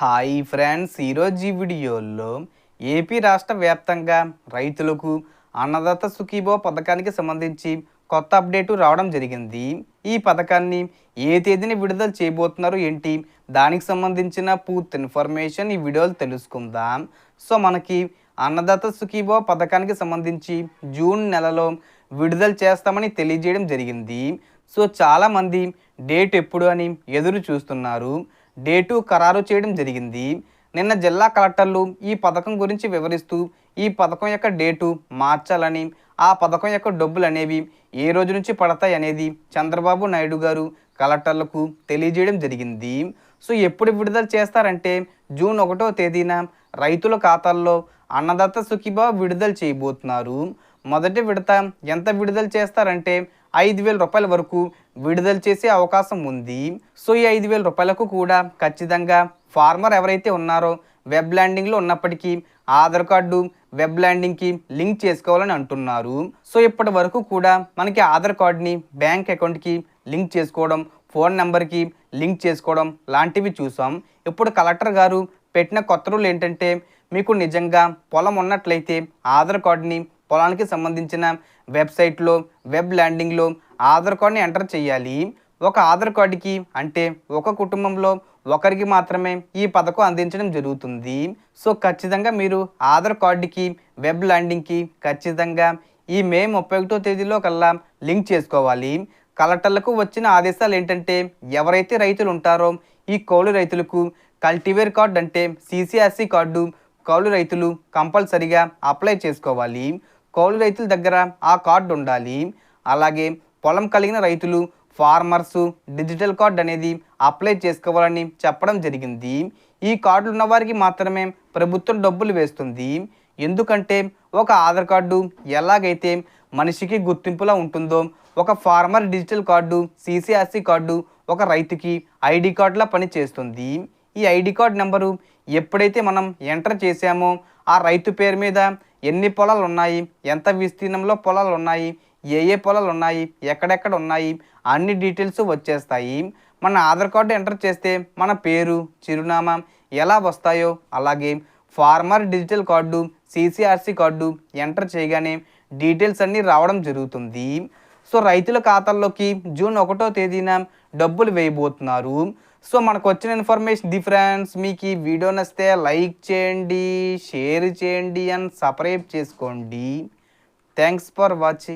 Hi friends, ఈరోజు ఈ వీడియోలో ఏపీ రాష్ట్ర వ్యాప్తంగా రైతులకు అన్నదాత సుఖీభవ పథకానికి సంబంధించి కొత్త అప్డేటు రావడం జరిగింది. ఈ పథకాన్ని ఏ తేదీని విడుదల చేయబోతున్నారు ఏంటి, దానికి సంబంధించిన పూర్తి ఇన్ఫర్మేషన్ ఈ వీడియోలో తెలుసుకుందాం. సో మనకి అన్నదాత సుఖీభవ పథకానికి సంబంధించి జూన్ నెలలో విడుదల చేస్తామని తెలియజేయడం జరిగింది. సో చాలామంది డేట్ ఎప్పుడు అని ఎదురు చూస్తున్నారు. డేటు ఖరారు చేయడం జరిగింది. నిన్న జిల్లా కలెక్టర్లు ఈ పథకం గురించి వివరిస్తూ ఈ పథకం యొక్క డేటు మార్చాలని, ఆ పథకం యొక్క డబ్బులు అనేవి ఏ రోజు నుంచి పడతాయి అనేది చంద్రబాబు నాయుడు గారు కలెక్టర్లకు తెలియజేయడం జరిగింది. సో ఎప్పుడు విడుదల చేస్తారంటే జూన్ 1వ తేదీన రైతుల ఖాతాల్లో అన్నదాత సుఖీభవ విడుదల చేయబోతున్నారు. మొదటి విడత ఎంత విడుదల చేస్తారంటే 5,000 రూపాయల వరకు విడుదల చేసే అవకాశం ఉంది. సో ఈ 5,000 రూపాయలకు కూడా ఖచ్చితంగా ఫార్మర్ ఎవరైతే ఉన్నారో వెబ్ ల్యాండింగ్లో ఉన్నప్పటికీ ఆధార్ కార్డు వెబ్ ల్యాండింగ్కి లింక్ చేసుకోవాలని అంటున్నారు. సో ఇప్పటి వరకు కూడా మనకి ఆధార్ కార్డుని బ్యాంక్ అకౌంట్కి లింక్ చేసుకోవడం, ఫోన్ నెంబర్కి లింక్ చేసుకోవడం లాంటివి చూసాం. ఇప్పుడు కలెక్టర్ గారు పెట్టిన కొత్త రూల్ ఏంటంటే, మీకు నిజంగా పొలం ఉన్నట్లయితే ఆధార్ కార్డుని పొలానికి సంబంధించిన వెబ్సైట్లో వెబ్ ల్యాండింగ్లో ఆధార్ కార్డుని ఎంటర్ చేయాలి. ఒక ఆధార్ కార్డుకి అంటే ఒక కుటుంబంలో ఒకరికి మాత్రమే ఈ పథకం అందించడం జరుగుతుంది. సో ఖచ్చితంగా మీరు ఆధార్ కార్డుకి వెబ్ ల్యాండింగ్కి ఖచ్చితంగా ఈ మే 31వ తేదీలో కల్లా లింక్ చేసుకోవాలి. కలెక్టర్లకు వచ్చిన ఆదేశాలు ఏంటంటే, ఎవరైతే రైతులు ఉంటారో ఈ కౌలు రైతులకు కల్టివేర్ కార్డు అంటే CCRC కార్డు కౌలు రైతులు కంపల్సరిగా అప్లై చేసుకోవాలి. కౌలు రైతుల దగ్గర ఆ కార్డు ఉండాలి. అలాగే పొలం కలిగిన రైతులు ఫార్మర్సు డిజిటల్ కార్డు అనేది అప్లై చేసుకోవాలని చెప్పడం జరిగింది. ఈ కార్డులు ఉన్నవారికి మాత్రమే ప్రభుత్వం డబ్బులు వేస్తుంది. ఎందుకంటే ఒక ఆధార్ కార్డు ఎలాగైతే మనిషికి గుర్తింపులా ఉంటుందో, ఒక farmer digital card CCRC card ఒక రైతుకి ID కార్డులా పనిచేస్తుంది. ఈ ID కార్డు నెంబరు ఎప్పుడైతే మనం ఎంటర్ చేసామో ఆ రైతు పేరు మీద ఎన్ని పొలాలు ఉన్నాయి, ఎంత విస్తీర్ణంలో పొలాలు ఉన్నాయి, ఏ పొలాలు ఉన్నాయి, ఎక్కడెక్కడ ఉన్నాయి, అన్ని డీటెయిల్స్ వచ్చేస్తాయి. మన ఆధార్ కార్డు ఎంటర్ చేస్తే మన పేరు, చిరునామా ఎలా వస్తాయో అలాగే farmer digital card CCRC card enter చేయగానే డీటెయిల్స్ అన్నీ రావడం జరుగుతుంది. సో రైతుల ఖాతాల్లోకి జూన్ 1వ తేదీన డబ్బులు వేయబోతున్నారు. సో మనకు వచ్చిన ఇన్ఫర్మేషన్ డిఫరెన్స్. మీకు ఈ వీడియో నచ్చితే లైక్ చేయండి, షేర్ చేయండి అండ్ సబ్స్క్రైబ్ చేసుకోండి. Thanks for watching.